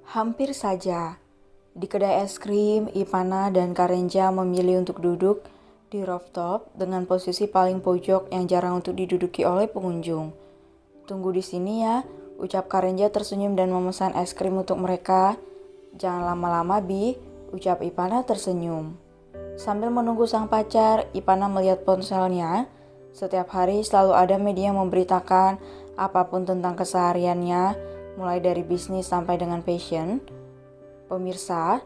Hampir saja. Di kedai es krim, Ipana dan Karenja memilih untuk duduk di rooftop dengan posisi paling pojok yang jarang untuk diduduki oleh pengunjung. "Tunggu di sini ya," ucap Karenja tersenyum dan memesan es krim untuk mereka. "Jangan lama-lama, Bi," ucap Ipana tersenyum. Sambil menunggu sang pacar, Ipana melihat ponselnya. Setiap hari selalu ada media yang memberitakan apapun tentang kesehariannya, mulai dari bisnis sampai dengan fashion. Pemirsa,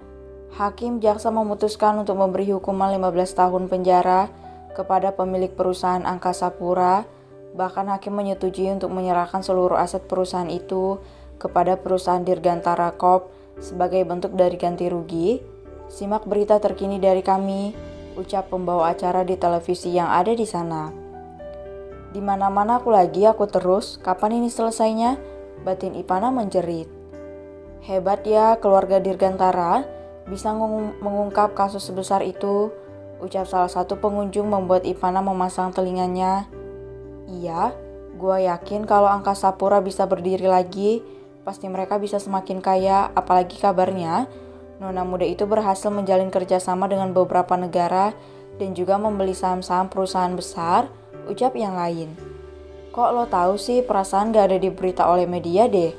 hakim jaksa memutuskan untuk memberi hukuman 15 tahun penjara kepada pemilik perusahaan Angkasa Pura. Bahkan hakim menyetujui untuk menyerahkan seluruh aset perusahaan itu kepada perusahaan Dirgantara Corp sebagai bentuk dari ganti rugi. Simak berita terkini dari kami, ucap pembawa acara di televisi yang ada di sana. "Di mana-mana aku terus, kapan ini selesainya?" batin Ipana menjerit. "Hebat ya keluarga Dirgantara, bisa mengungkap kasus sebesar itu," ucap salah satu pengunjung membuat Ipana memasang telinganya. "Iya, gua yakin kalau Angkasa Pura bisa berdiri lagi, pasti mereka bisa semakin kaya, apalagi kabarnya nona muda itu berhasil menjalin kerjasama dengan beberapa negara dan juga membeli saham-saham perusahaan besar," ucap yang lain. "Kok lo tahu sih, perasaan gak ada diberita oleh media deh."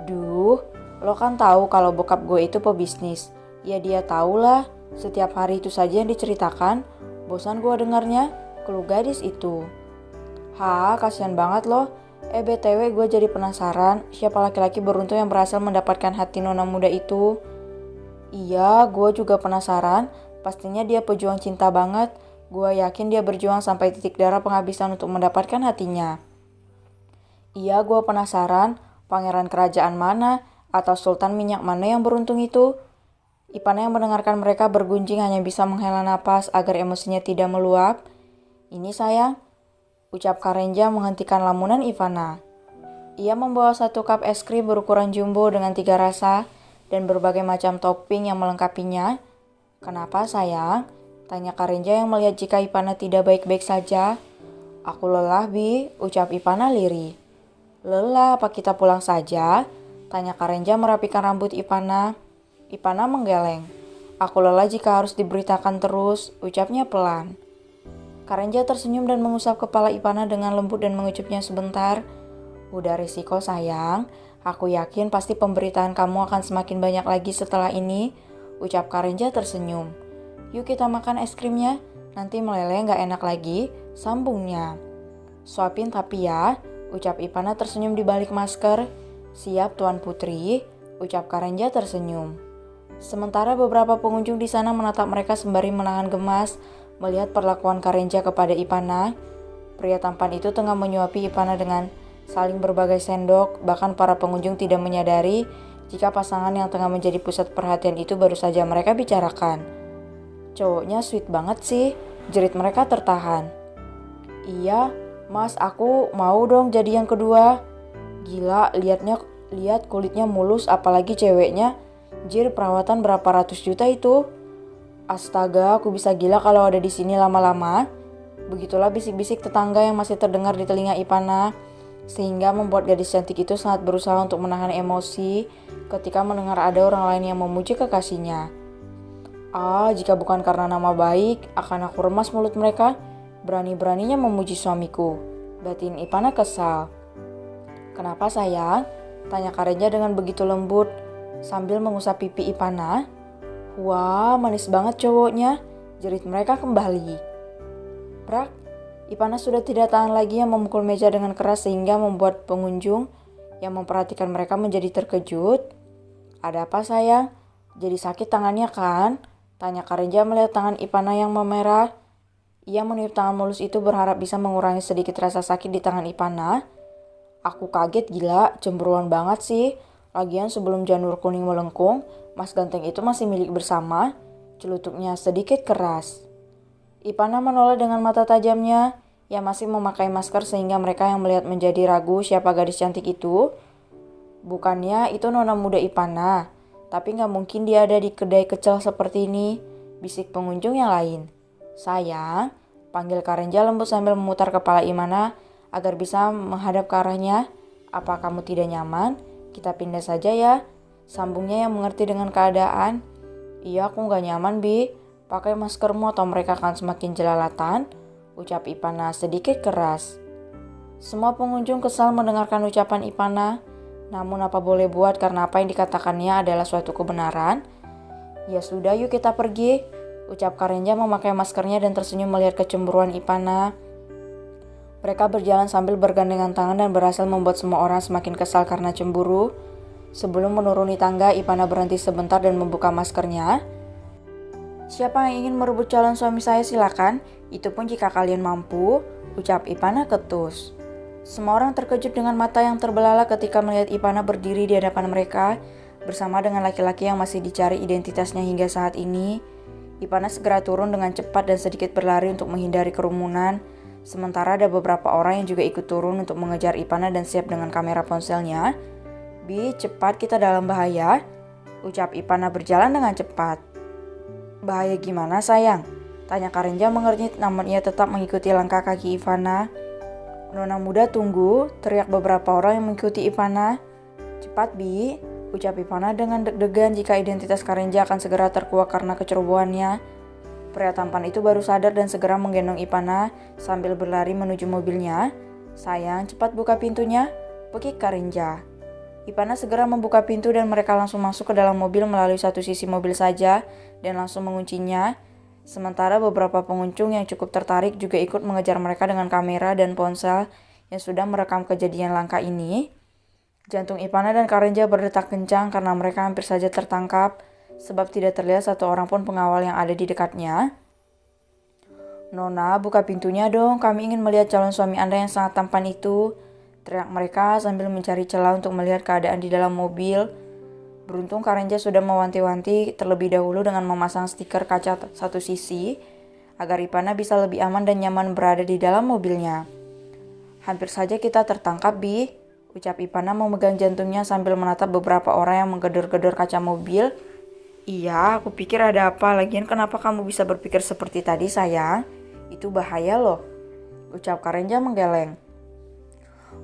"Duh, lo kan tahu kalau bokap gue itu pebisnis." "Ya dia tahu lah, setiap hari itu saja yang diceritakan. Bosan gue dengarnya," keluh gadis itu. Kasihan banget loh. BTW gue jadi penasaran, siapa laki-laki beruntung yang berhasil mendapatkan hati nona muda itu?" "Iya, gue juga penasaran. Pastinya dia pejuang cinta banget. Gue yakin dia berjuang sampai titik darah penghabisan untuk mendapatkan hatinya." "Iya, gue penasaran, pangeran kerajaan mana atau sultan minyak mana yang beruntung itu?" Ipana yang mendengarkan mereka bergunjing hanya bisa menghela napas agar emosinya tidak meluap. "Ini sayang," ucap Karenja menghentikan lamunan Ivana. Ia membawa satu cup es krim berukuran jumbo dengan 3 rasa dan berbagai macam topping yang melengkapinya. "Kenapa sayang?" tanya Karenja yang melihat jika Ipana tidak baik-baik saja. "Aku lelah, Bi," ucap Ipana lirih. "Lelah, apa kita pulang saja?" tanya Karenja merapikan rambut Ipana. Ipana menggeleng. "Aku lelah jika harus diberitakan terus," ucapnya pelan. Karenja tersenyum dan mengusap kepala Ipana dengan lembut dan mengucapnya sebentar. "Udah risiko sayang, aku yakin pasti pemberitaan kamu akan semakin banyak lagi setelah ini," ucap Karenja tersenyum. "Yuk kita makan es krimnya, nanti meleleh gak enak lagi," sambungnya. "Suapin tapi ya," ucap Ipana tersenyum di balik masker. "Siap Tuan Putri," ucap Karenja tersenyum. Sementara beberapa pengunjung di sana menatap mereka sembari menahan gemas melihat perlakuan Karenja kepada Ipana. Pria tampan itu tengah menyuapi Ipana dengan saling berbagai sendok, bahkan para pengunjung tidak menyadari jika pasangan yang tengah menjadi pusat perhatian itu baru saja mereka bicarakan. "Cowoknya sweet banget sih," jerit mereka tertahan. "Iya, Mas, aku mau dong jadi yang kedua." "Gila, lihat kulitnya mulus, apalagi ceweknya. Jir, perawatan berapa ratus juta itu." "Astaga, aku bisa gila kalau ada di sini lama-lama." Begitulah bisik-bisik tetangga yang masih terdengar di telinga Ipana, sehingga membuat gadis cantik itu sangat berusaha untuk menahan emosi ketika mendengar ada orang lain yang memuji kekasihnya. Jika bukan karena nama baik, akan aku remas mulut mereka. Berani-beraninya memuji suamiku," batin Ipana kesal. "Kenapa sayang?" tanya Karenja dengan begitu lembut sambil mengusap pipi Ipana. "Wah, manis banget cowoknya," jerit mereka kembali. Brak, Ipana sudah tidak tahan lagi yang memukul meja dengan keras sehingga membuat pengunjung yang memperhatikan mereka menjadi terkejut. "Ada apa sayang? Jadi sakit tangannya kan?" tanya Karenja melihat tangan Ipana yang memerah. Ia meniup tangan mulus itu berharap bisa mengurangi sedikit rasa sakit di tangan Ipana. "Aku kaget gila, cemburuan banget sih. Lagian sebelum janur kuning melengkung, Mas Ganteng itu masih milik bersama," celutuknya sedikit keras. Ipana menoleh dengan mata tajamnya. Ia masih memakai masker sehingga mereka yang melihat menjadi ragu siapa gadis cantik itu. "Bukannya itu nona muda Ipana, tapi gak mungkin dia ada di kedai kecil seperti ini," bisik pengunjung yang lain. "Sayang," panggil Karenja lembut sambil memutar kepala Ipana agar bisa menghadap ke arahnya. "Apa kamu tidak nyaman? Kita pindah saja ya." Sambungnya yang mengerti dengan keadaan. Iya, aku gak nyaman, Bi. Pakai maskermu atau mereka akan semakin jelalatan, ucap Ipana sedikit keras. Semua pengunjung kesal mendengarkan ucapan Ipana. Namun apa boleh buat karena apa yang dikatakannya adalah suatu kebenaran. Ya sudah, yuk kita pergi, ucap Karenja memakai maskernya dan tersenyum melihat kecemburuan Ipana. Mereka berjalan sambil bergandengan tangan dan berhasil membuat semua orang semakin kesal karena cemburu. Sebelum menuruni tangga, Ipana berhenti sebentar dan membuka maskernya. Siapa yang ingin merebut calon suami saya silakan, itu pun jika kalian mampu, ucap Ipana ketus. Semua orang terkejut dengan mata yang terbelalak ketika melihat Ipana berdiri di hadapan mereka, bersama dengan laki-laki yang masih dicari identitasnya hingga saat ini. Ipana segera turun dengan cepat dan sedikit berlari untuk menghindari kerumunan, sementara ada beberapa orang yang juga ikut turun untuk mengejar Ipana dan siap dengan kamera ponselnya. Bi, cepat, kita dalam bahaya, ucap Ipana berjalan dengan cepat. Bahaya gimana sayang? Tanya Karenja mengernyit, namun ia tetap mengikuti langkah kaki Ipana. Nona muda tunggu, teriak beberapa orang yang mengikuti Ipana. Cepat Bi, ucap Ipana dengan deg-degan jika identitas Karenja akan segera terkuak karena kecerobohannya. Pria tampan itu baru sadar dan segera menggendong Ipana sambil berlari menuju mobilnya. Sayang, cepat buka pintunya, pekik Karenja. Ipana segera membuka pintu dan mereka langsung masuk ke dalam mobil melalui satu sisi mobil saja dan langsung menguncinya. Sementara beberapa pengunjung yang cukup tertarik juga ikut mengejar mereka dengan kamera dan ponsel yang sudah merekam kejadian langka ini. Jantung Ipana dan Karenja berdetak kencang karena mereka hampir saja tertangkap sebab tidak terlihat satu orang pun pengawal yang ada di dekatnya. Nona, buka pintunya dong, kami ingin melihat calon suami Anda yang sangat tampan itu, teriak mereka sambil mencari celah untuk melihat keadaan di dalam mobil. Beruntung Karenja sudah mewanti-wanti terlebih dahulu dengan memasang stiker kaca satu sisi agar Ipana bisa lebih aman dan nyaman berada di dalam mobilnya. Hampir saja kita tertangkap, Bi, ucap Ipana memegang jantungnya sambil menatap beberapa orang yang menggedor-gedor kaca mobil. Iya, aku pikir ada apa, lagian kenapa kamu bisa berpikir seperti tadi sayang? Itu bahaya loh, ucap Karenja menggeleng.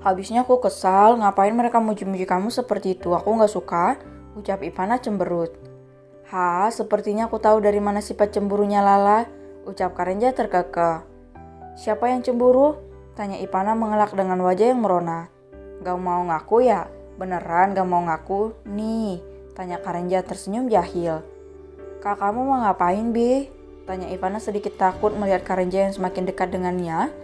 Habisnya aku kesal, ngapain mereka muji-muji kamu seperti itu, aku gak suka, ucap Ipana cemberut. Sepertinya aku tahu dari mana sifat cemburunya Lala, ucap Karenja terkekeh. Siapa yang cemburu? Tanya Ipana mengelak dengan wajah yang merona. Gak mau ngaku ya? Beneran gak mau ngaku? Nih, tanya Karenja tersenyum jahil. Kakakmu mau ngapain, Bi? Tanya Ipana sedikit takut melihat Karenja yang semakin dekat dengannya.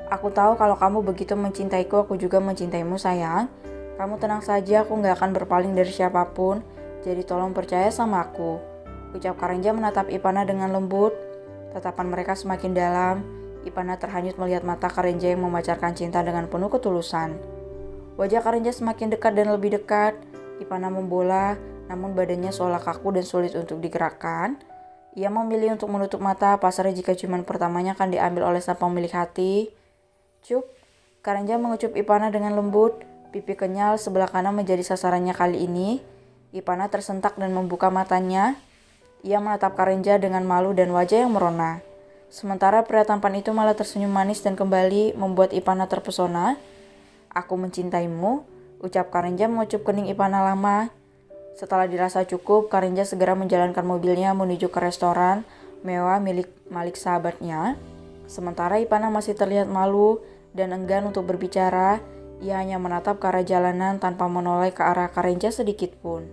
Aku tahu kalau kamu begitu mencintaiku, aku juga mencintaimu sayang. Kamu tenang saja, aku gak akan berpaling dari siapapun. Jadi tolong percaya sama aku, ucap Karenja menatap Ipana dengan lembut. Tatapan mereka semakin dalam. Ipana terhanyut melihat mata Karenja yang memancarkan cinta dengan penuh ketulusan. Wajah Karenja semakin dekat dan lebih dekat. Ipana membola, namun badannya seolah kaku dan sulit untuk digerakkan. Ia memilih untuk menutup mata, pasrah jika ciuman pertamanya akan diambil oleh sang pemilik hati. Cup, Karenja mengecup Ipana dengan lembut. Pipi kenyal sebelah kanan menjadi sasarannya kali ini. Ipana tersentak dan membuka matanya. Ia menatap Karenja dengan malu dan wajah yang merona. Sementara pria tampan itu malah tersenyum manis dan kembali membuat Ipana terpesona. Aku mencintaimu, ucap Karenja mengecup kening Ipana lama. Setelah dirasa cukup, Karenja segera menjalankan mobilnya menuju ke restoran mewah milik Malik sahabatnya. Sementara Ipana masih terlihat malu dan enggan untuk berbicara. Ia hanya menatap ke arah jalanan tanpa menoleh ke arah Karenja sedikit pun.